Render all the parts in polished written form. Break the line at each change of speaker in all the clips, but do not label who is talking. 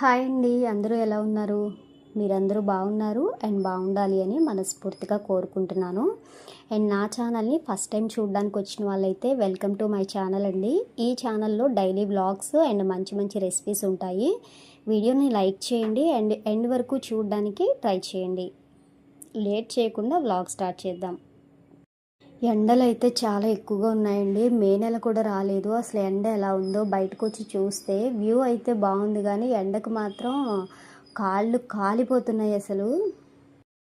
Hi అండి. అందరూ ఎలా ఉన్నారు? మీరందరూ బాగున్నారు అండ్ బాగుండాలి అని మనస్ఫూర్తిగా కోరుకుంటున్నాను. అండ్ నా ఛానల్ని ఫస్ట్ టైం చూడడానికి వచ్చిన వాళ్ళైతే వెల్కమ్ టు మై ఛానల్ అండి. ఈ ఛానల్లో డైలీ వ్లాగ్స్ అండ్ మంచి మంచి రెసిపీస్ ఉంటాయి. వీడియోని లైక్ చేయండి అండ్ ఎండ్ వరకు చూడడానికి ట్రై చేయండి. లేట్ చేయకుండా వ్లాగ్ స్టార్ట్ చేద్దాం. ఎండలైతే చాలా ఎక్కువగా ఉన్నాయండి. మే నెల కూడా రాలేదు. అసలు ఎండ ఎలా ఉందో బయటకు వచ్చి చూస్తే వ్యూ అయితే బాగుంది, కానీ ఎండకు మాత్రం కాళ్ళు కాలిపోతున్నాయి అసలు.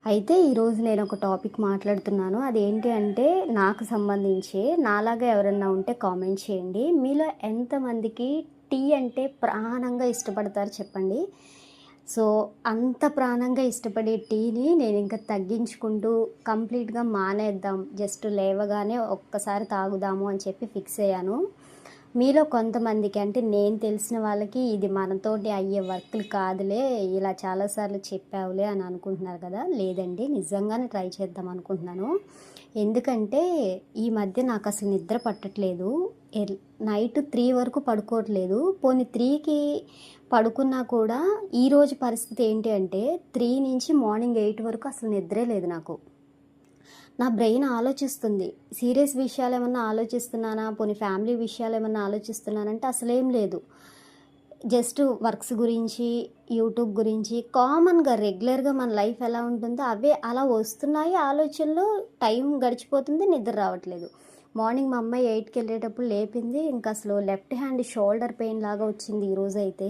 అయితే ఈరోజు నేను ఒక టాపిక్ మాట్లాడుతున్నాను. అదేంటి అంటే నాకు సంబంధించి. నాలాగా ఎవరన్నా ఉంటే కామెంట్ చేయండి. మీలో ఎంతమందికి టీ అంటే ప్రాణంగా ఇష్టపడతారు చెప్పండి. సో అంత ప్రాణంగా ఇష్టపడే టీని నేను ఇంకా తగ్గించుకుంటూ కంప్లీట్గా మానేద్దాం, జస్ట్ లేవగానే ఒక్కసారి తాగుదాము అని చెప్పి ఫిక్స్ అయ్యాను. మీలో కొంతమందికి, అంటే నేను తెలిసిన వాళ్ళకి ఇది మనతోటి అయ్యే వర్క్లు కాదులే, ఇలా చాలాసార్లు చెప్పావులే అని అనుకుంటున్నారు కదా. లేదండి, నిజంగానే ట్రై చేద్దాం అనుకుంటున్నాను. ఎందుకంటే ఈ మధ్య నాకు అసలు నిద్ర పట్టట్లేదు. నైట్ 3 వరకు పడుకోవట్లేదు. పోనీ 3కి పడుకున్నా కూడా ఈరోజు పరిస్థితి ఏంటి అంటే 3 నుంచి మార్నింగ్ 8 వరకు అసలు నిద్రే లేదు నాకు. నా బ్రెయిన్ ఆలోచిస్తుంది. సీరియస్ విషయాలు ఏమన్నా ఆలోచిస్తున్నానా, పోనీ ఫ్యామిలీ విషయాలు ఏమన్నా ఆలోచిస్తున్నానంటే అసలేం లేదు. జస్ట్ వర్క్స్ గురించి, యూట్యూబ్ గురించి, కామన్గా రెగ్యులర్గా మన లైఫ్ ఎలా ఉంటుందో అవే అలా వస్తున్నాయి ఆలోచనలు. టైం గడిచిపోతుంది, నిద్ర రావట్లేదు. మార్నింగ్ మా అమ్మాయి 8కి వెళ్ళేటప్పుడు లేపింది. ఇంకా అసలు లెఫ్ట్ హ్యాండ్ షోల్డర్ పెయిన్ లాగా వచ్చింది ఈరోజైతే.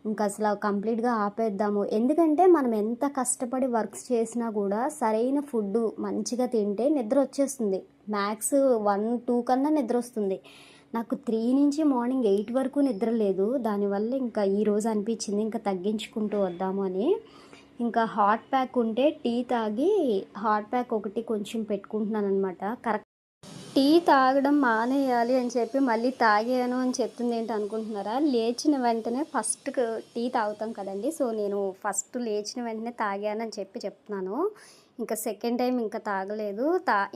ఇంకా అసలు కంప్లీట్గా ఆపేద్దాము. ఎందుకంటే మనం ఎంత కష్టపడి వర్క్స్ చేసినా కూడా సరైన ఫుడ్ మంచిగా తింటే నిద్ర వచ్చేస్తుంది. మ్యాక్స్ 1-2 కన్నా నిద్ర వస్తుంది. నాకు 3 నుంచి మార్నింగ్ 8 వరకు నిద్ర లేదు. దానివల్ల ఇంకా ఈరోజు అనిపించింది ఇంకా తగ్గించుకుంటూ వద్దాము అని. ఇంకా హాట్ ప్యాక్ ఉంటే టీ తాగి హాట్ ప్యాక్ ఒకటి కొంచెం పెట్టుకుంటున్నాను అనమాట. కరెక్ట్ టీ తాగడం మానేయాలి అని చెప్పి మళ్ళీ తాగాను అని చెప్తుంది ఏంటి అనుకుంటున్నారా? లేచిన వెంటనే ఫస్ట్ టీ తాగుతాం కదండి. సో నేను ఫస్ట్ లేచిన వెంటనే తాగాను అని చెప్పి చెప్తున్నాను. ఇంకా సెకండ్ టైం ఇంకా తాగలేదు.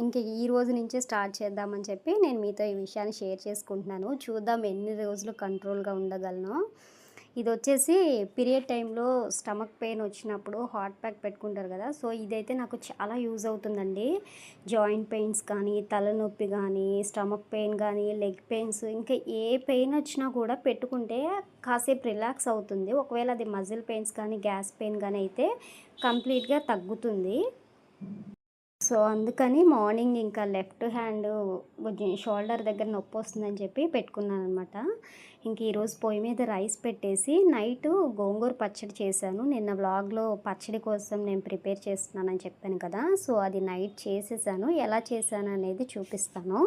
ఇంకా ఈ రోజు నుంచే స్టార్ట్ చేద్దామని చెప్పి నేను మీతో ఈ విషయాన్ని షేర్ చేసుకుంటున్నాను. చూద్దాం ఎన్ని రోజులు కంట్రోల్గా ఉండగలను. ఇది వచ్చేసి పీరియడ్ టైంలో స్టమక్ పెయిన్ వచ్చినప్పుడు హాట్ ప్యాక్ పెట్టుకుంటారు కదా. సో ఇదైతే నాకు చాలా యూజ్ అవుతుందండి. జాయింట్ పెయిన్స్ కానీ, తలనొప్పి కానీ, స్టమక్ పెయిన్ కానీ, లెగ్ పెయిన్స్, ఇంకా ఏ పెయిన్ వచ్చినా కూడా పెట్టుకుంటే కాసేపు రిలాక్స్ అవుతుంది. ఒకవేళ అది మజిల్ పెయిన్స్ కానీ, గ్యాస్ పెయిన్ కానీ అయితే కంప్లీట్గా తగ్గుతుంది. సో అందుకని మార్నింగ్ ఇంకా లెఫ్ట్ హ్యాండ్ కొంచెం షోల్డర్ దగ్గర నొప్పి వస్తుందని చెప్పి పెట్టుకున్నాను అనమాట. ఇంక ఈరోజు పొయ్యి మీద రైస్ పెట్టేసి నైట్ గోంగూర పచ్చడి చేశాను. నిన్న వ్లాగ్లో పచ్చడి కోసం నేను ప్రిపేర్ చేస్తున్నానని చెప్పాను కదా. సో అది నైట్ చేసేసాను. ఎలా చేశాను అనేది చూపిస్తాను.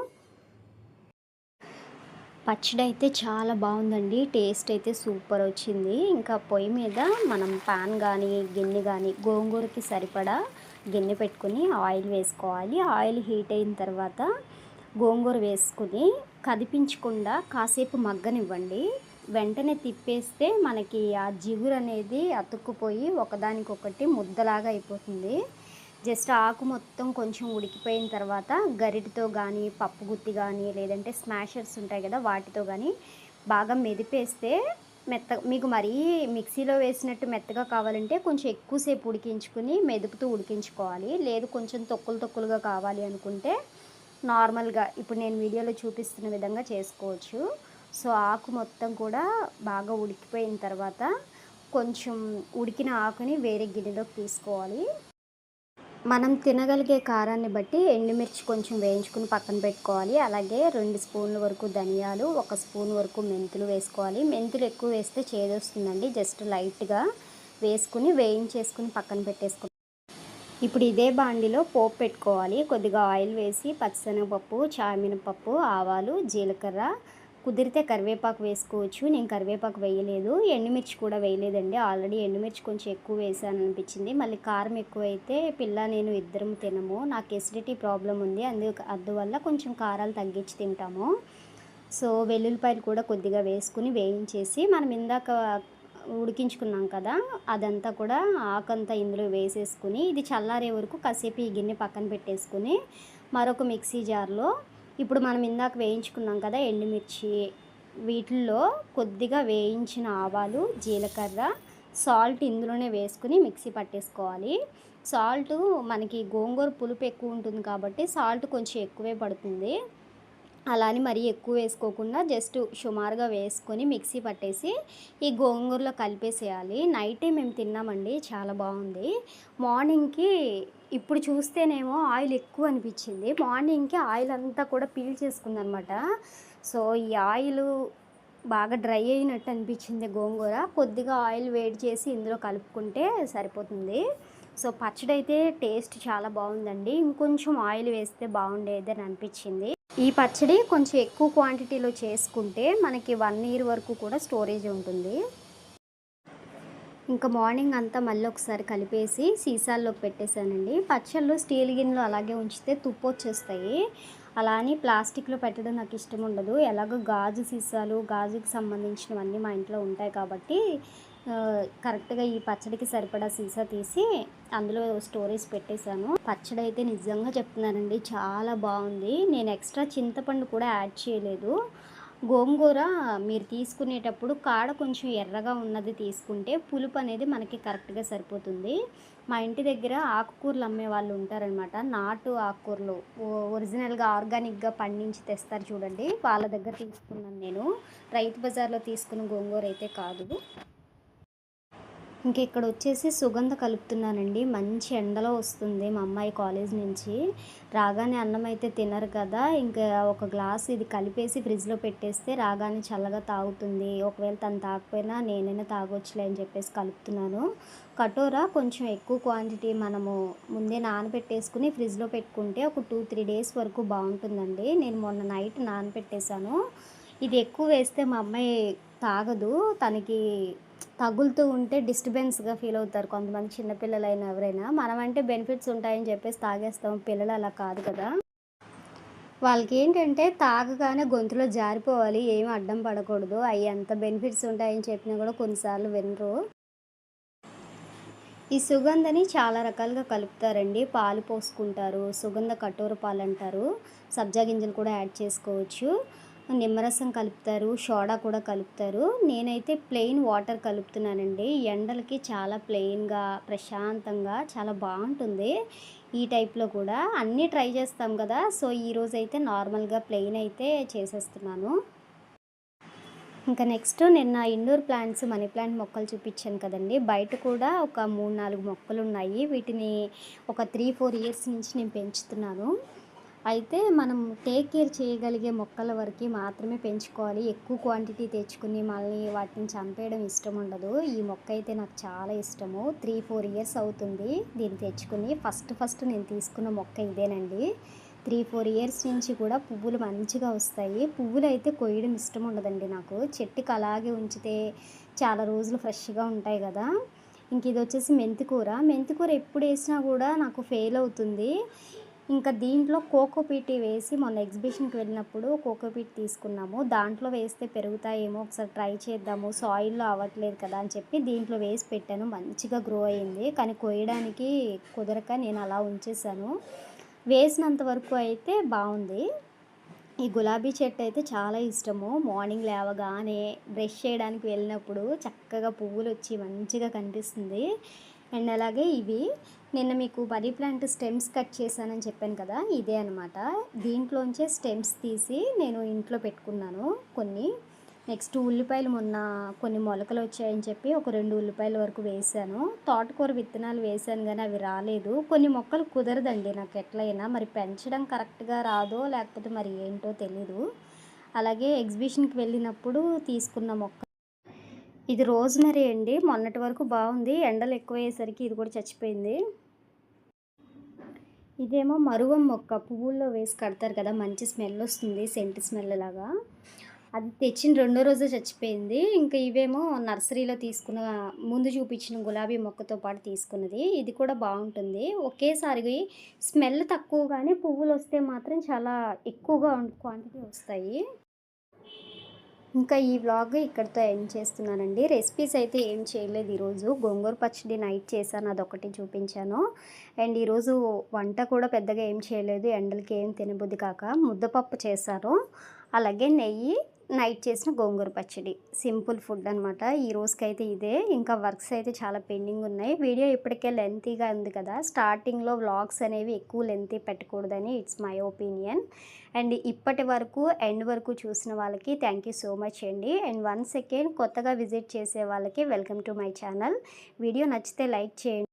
పచ్చడి అయితే చాలా బాగుందండి. టేస్ట్ అయితే సూపర్ వచ్చింది. ఇంకా పొయ్యి మీద మనం పాన్ కానీ, గిన్నె కానీ, గోంగూరకి సరిపడా గిన్నె పెట్టుకుని ఆయిల్ వేసుకోవాలి. ఆయిల్ హీట్ అయిన తర్వాత గోంగూర వేసుకుని కదిపించకుండా కాసేపు మగ్గనివ్వండి. వెంటనే తిప్పేస్తే మనకి ఆ జిగురు అనేది అతుక్కుపోయి ఒకదానికొకటి ముద్దలాగా అయిపోతుంది. జస్ట్ ఆకు మొత్తం కొంచెం ఉడికిపోయిన తర్వాత గరిటతో కానీ, పప్పు గుత్తి కానీ, లేదంటే స్మాషర్స్ ఉంటాయి కదా వాటితో కానీ బాగా మెదిపేస్తే మీకు మరీ మిక్సీలో వేసినట్టు మెత్తగా కావాలంటే కొంచెం ఎక్కువసేపు ఉడికించుకుని మెదుపుతూ ఉడికించుకోవాలి. లేదు కొంచెం తొక్కులుగా కావాలి అనుకుంటే నార్మల్గా ఇప్పుడు నేను వీడియోలో చూపిస్తున్న విధంగా చేసుకోవచ్చు. సో ఆకు మొత్తం కూడా బాగా ఉడికిపోయిన తర్వాత కొంచెం ఉడికిన ఆకుని వేరే గిన్నెలోకి తీసుకోవాలి. మనం తినగలిగే కారాన్ని బట్టి ఎండుమిర్చి కొంచెం వేయించుకుని పక్కన పెట్టుకోవాలి. అలాగే 2 స్పూన్ల వరకు ధనియాలు, 1 స్పూన్ వరకు మెంతులు వేసుకోవాలి. మెంతులు ఎక్కువ వేస్తే చేదొస్తుందండి. జస్ట్ లైట్గా వేసుకుని వేయించేసుకుని పక్కన పెట్టేసుకోవాలి. ఇప్పుడు ఇదే బాండిలో పోపు పెట్టుకోవాలి. కొద్దిగా ఆయిల్ వేసి పచ్చిశనగపప్పు, చామినపప్పు, ఆవాలు, జీలకర్ర, కుదిరితే కరివేపాకు వేసుకోవచ్చు. నేను కరివేపాకు వేయలేదు. ఎండుమిర్చి కూడా వేయలేదండి. ఆల్రెడీ ఎండుమిర్చి కొంచెం ఎక్కువ వేసాను అనిపించింది. మళ్ళీ కారం ఎక్కువైతే పిల్ల నేను ఇద్దరం తినము. నాకు ఎసిడిటీ ప్రాబ్లం ఉంది. అందువల్ల కొంచెం కారాలు తగ్గించి తింటాము. సో వెల్లుల్లిపాయలు కూడా కొద్దిగా వేసుకుని వేయించేసి మనం ఇందాక ఉడికించుకున్నాం కదా, అదంతా కూడా ఆకంతా ఇందులో వేసేసుకుని ఇది చల్లారే వరకు కాసేపు ఈ గిన్నె పక్కన పెట్టేసుకుని మరొక మిక్సీ జార్లో ఇప్పుడు మనం ఇందాక వేయించుకున్నాం కదా ఎండుమిర్చి, వీటిల్లో కొద్దిగా వేయించిన ఆవాలు, జీలకర్ర, సాల్ట్ ఇందులోనే వేసుకుని మిక్సీ పట్టేసుకోవాలి. సాల్ట్ మనకి గోంగూర పులుపు ఎక్కువ ఉంటుంది కాబట్టి సాల్ట్ కొంచెం ఎక్కువే పడుతుంది. అలా అని మరీ ఎక్కువ వేసుకోకుండా జస్ట్ సుమారుగా వేసుకొని మిక్సీ పట్టేసి ఈ గోంగూరలో కలిపేసేయాలి. నైటే మేము తిన్నామండి, చాలా బాగుంది. మార్నింగ్కి ఇప్పుడు చూస్తేనేమో ఆయిల్ ఎక్కువ అనిపించింది. మార్నింగ్కి ఆయిల్ అంతా కూడా పీల్చేసుకుంది అనమాట. సో ఈ ఆయిల్ బాగా డ్రై అయినట్టు అనిపించింది గోంగూర. కొద్దిగా ఆయిల్ వేడి చేసి ఇందులో కలుపుకుంటే సరిపోతుంది. సో పచ్చడి అయితే టేస్ట్ చాలా బాగుందండి. ఇంకొంచెం ఆయిల్ వేస్తే బాగుండేది అని అనిపించింది. ఈ పచ్చడి కొంచెం ఎక్కువ క్వాంటిటీలో చేసుకుంటే మనకి 1 ఇయర్ వరకు కూడా స్టోరేజ్ ఉంటుంది. ఇంకా మార్నింగ్ అంతా మళ్ళీ ఒకసారి కలిపేసి సీసాల్లోకి పెట్టేశానండి. పచ్చళ్ళు స్టీల్ గిన్నెలో అలాగే ఉంచితే తుప్పు వచ్చేస్తాయి. అలా అని ప్లాస్టిక్లో పెట్టడం నాకు ఇష్టం ఉండదు. ఎలాగో గాజు సీసాలు, గాజుకి సంబంధించినవన్నీ మా ఇంట్లో ఉంటాయి కాబట్టి కరెక్ట్గా ఈ పచ్చడికి సరిపడా సీసా తీసి అందులో స్టోరేజ్ పెట్టేశాను. పచ్చడి అయితే నిజంగా చెప్తున్నానండి, చాలా బాగుంది. నేను ఎక్స్ట్రా చింతపండు కూడా యాడ్ చేయలేదు. గోంగూర మీరు తీసుకునేటప్పుడు కాడ కొంచెం ఎర్రగా ఉన్నది తీసుకుంటే పులుపు అనేది మనకి కరెక్ట్గా సరిపోతుంది. మా ఇంటి దగ్గర ఆకుకూరలు అమ్మే వాళ్ళు ఉంటారనమాట. నాటు ఆకుకూరలు ఒరిజినల్గా ఆర్గానిక్గా పండించి తెస్తారు చూడండి, వాళ్ళ దగ్గర తీసుకున్నాను నేను. రైతు బజార్లో తీసుకున్న గోంగూర అయితే కాదు. ఇంక ఇక్కడ వచ్చేసి సుగంధ కలుపుతున్నానండి. మంచి ఎండలో వస్తుంది మా అమ్మాయి కాలేజ్ నుంచి రాగానే. అన్నం అయితే తినరు కదా, ఇంకా ఒక గ్లాస్ ఇది కలిపేసి ఫ్రిడ్జ్లో పెట్టేస్తే రాగానే చల్లగా తాగుతుంది. ఒకవేళ తను తాగకపోయినా నేనైనా తాగొచ్చులే అని చెప్పేసి కలుపుతున్నాను. కటోరా కొంచెం ఎక్కువ క్వాంటిటీ మనము ముందే నానబెట్టేసుకుని ఫ్రిడ్జ్లో పెట్టుకుంటే ఒక 2-3 డేస్ వరకు బాగుంటుందండి. నేను మొన్న నైట్ నానబెట్టేశాను. ఇది ఎక్కువ వేస్తే మా అమ్మాయి తాగదు. తనకి తగులుతూ ఉంటే డిస్టర్బెన్స్గా ఫీల్ అవుతారు కొంతమంది చిన్నపిల్లలైనా ఎవరైనా. మనం అంటే బెనిఫిట్స్ ఉంటాయని చెప్పేసి తాగేస్తాం, పిల్లలు అలా కాదు కదా. వాళ్ళకి ఏంటంటే తాగగానే గొంతులో జారిపోవాలి, ఏమి అడ్డం పడకూడదు. అవి ఎంత బెనిఫిట్స్ ఉంటాయని చెప్పినా కూడా కొన్నిసార్లు వినరు. ఈ సుగంధని చాలా రకాలుగా కలుపుతారండి. పాలు పోసుకుంటారు, సుగంధ కటోర పాలు అంటారు, సబ్జా గింజలు కూడా యాడ్ చేసుకోవచ్చు, నిమ్మరసం కలుపుతారు, సోడా కూడా కలుపుతారు. నేనైతే ప్లెయిన్ వాటర్ కలుపుతున్నానండి. ఎండలకి చాలా ప్లెయిన్గా ప్రశాంతంగా చాలా బాగుంటుంది. ఈ టైప్లో కూడా అన్నీ ట్రై చేస్తాం కదా. సో ఈరోజైతే నార్మల్గా ప్లెయిన్ అయితే చేసేస్తున్నాను. ఇంకా నెక్స్ట్ నిన్న ఇండోర్ ప్లాంట్స్, మనీ ప్లాంట్ మొక్కలు చూపించాను కదండి. బయట కూడా ఒక 3-4 మొక్కలు ఉన్నాయి. వీటిని ఒక 3-4 ఇయర్స్ నుంచి నేను పెంచుతున్నాను. అయితే మనం టేక్ కేర్ చేయగలిగే మొక్కల వరకు మాత్రమే పెంచుకోవాలి. ఎక్కువ క్వాంటిటీ తెచ్చుకుని మళ్ళీ వాటిని చంపేయడం ఇష్టం ఉండదు. ఈ మొక్క అయితే నాకు చాలా ఇష్టము. 3-4 ఇయర్స్ అవుతుంది దీన్ని తెచ్చుకుని. ఫస్ట్ నేను తీసుకున్న మొక్క ఇదేనండి. 3-4 ఇయర్స్ నుంచి కూడా పువ్వులు మంచిగా వస్తాయి. పువ్వులు అయితే కొయ్యడం ఇష్టం ఉండదండి నాకు. చెట్టుకి అలాగే ఉంచితే చాలా రోజులు ఫ్రెష్గా ఉంటాయి కదా. ఇంక ఇది వచ్చేసి మెంతికూర. మెంతికూర ఎప్పుడు వేసినా కూడా నాకు ఫెయిల్ అవుతుంది. ఇంకా దీంట్లో కోకోపీట్ వేసి మొన్న ఎగ్జిబిషన్కి వెళ్ళినప్పుడు కోకోపీట్ తీసుకున్నాము. దాంట్లో వేస్తే పెరుగుతాయేమో, ఒకసారి ట్రై చేద్దాము, సాయిల్లో అవ్వట్లేదు కదా అని చెప్పి దీంట్లో వేసి పెట్టాను. మంచిగా గ్రో అయింది, కానీ కొయ్యడానికి కుదరక నేను అలా ఉంచేసాను. వేసినంత వరకు అయితే బాగుంది. ఈ గులాబీ చెట్టు అయితే చాలా ఇష్టము. మార్నింగ్ లేవగానే బ్రష్ చేయడానికి వెళ్ళినప్పుడు చక్కగా పువ్వులు వచ్చి మంచిగా కనిపిస్తుంది. అండ్ అలాగే ఇవి నిన్న మీకు మనీ ప్లాంట్ స్టెమ్స్ కట్ చేశానని చెప్పాను కదా, ఇదే అనమాట. దీంట్లోంచే స్టెమ్స్ తీసి నేను ఇంట్లో పెట్టుకున్నాను కొన్ని. నెక్స్ట్ ఉల్లిపాయలు మొన్న కొన్ని మొలకలు వచ్చాయని చెప్పి ఒక 2 ఉల్లిపాయల వరకు వేసాను. తోటకూర విత్తనాలు వేసాను కానీ అవి రాలేదు. కొన్ని మొక్కలు కుదరదండి నాకు ఎట్లయినా, మరి పెంచడం కరెక్ట్గా రాదో లేకపోతే మరి ఏంటో తెలీదు. అలాగే ఎగ్జిబిషన్కి వెళ్ళినప్పుడు తీసుకున్న మొక్క ఇది రోజ్మెరీ అండి. మొన్నటి వరకు బాగుంది, ఎండలు ఎక్కువయ్యేసరికి ఇది కూడా చచ్చిపోయింది. ఇదేమో మరువం మొక్క, పువ్వుల్లో వేసి కడతారు కదా, మంచి స్మెల్ వస్తుంది, సెంట్ స్మెల్ లాగా. అది తెచ్చిన రెండో రోజే చచ్చిపోయింది. ఇంకా ఇవేమో నర్సరీలో తీసుకున్న ముందు చూపించిన గులాబీ మొక్కతో పాటు తీసుకున్నది. ఇది కూడా బాగుంటుంది. ఒకేసారి స్మెల్ తక్కువ కానీ పువ్వులు వస్తే మాత్రం చాలా ఎక్కువగా క్వాంటిటీ వస్తాయి. ఇంకా ఈ వ్లాగ్ ఇక్కడితో ఎండ్ చేస్తున్నానండి. రెసిపీస్ అయితే ఏం చేయలేదు ఈరోజు. గోంగూర పచ్చడి నైట్ చేశాను, అదొకటి చూపించాను. అండ్ ఈరోజు వంట కూడా పెద్దగా ఏం చేయలేదు, ఎండలకి ఏం తినబుద్ధి కాక ముద్దపప్పు చేశాను. అలాగే నెయ్యి, నైట్ చేసిన గోంగూర పచ్చడి. సింపుల్ ఫుడ్ అనమాట. ఈ రోజుకైతే ఇదే. ఇంకా వర్క్స్ అయితే చాలా పెండింగ్ ఉన్నాయి. వీడియో ఇప్పటికే లెంతీగా ఉంది కదా! స్టార్టింగ్‌లో వ్లాగ్స్ అనేవి ఎక్కువ లెంతీ పెట్టకూడదని ఇట్స్ మై ఒపీనియన్. అండ్ ఇప్పటి వరకు ఎండ్ వరకు చూసిన వాళ్ళకి థ్యాంక్ యూ సో మచ్ అండి. అండ్ వన్స్ అగైన్ కొత్తగా విజిట్ చేసే వాళ్ళకి welcome to my channel. Video నచ్చితే లైక్ చేయండి.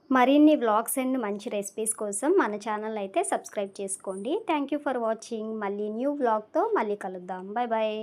మరిన్ని వ్లాగ్స్ అండ్ మంచి రెసిపీస్ కోసం మన ఛానల్ అయితే సబ్స్క్రైబ్ చేసుకోండి. Thank you for watching. మళ్ళీ న్యూ వ్లాగ్‌తో మళ్ళీ కలుద్దాం. Bye bye.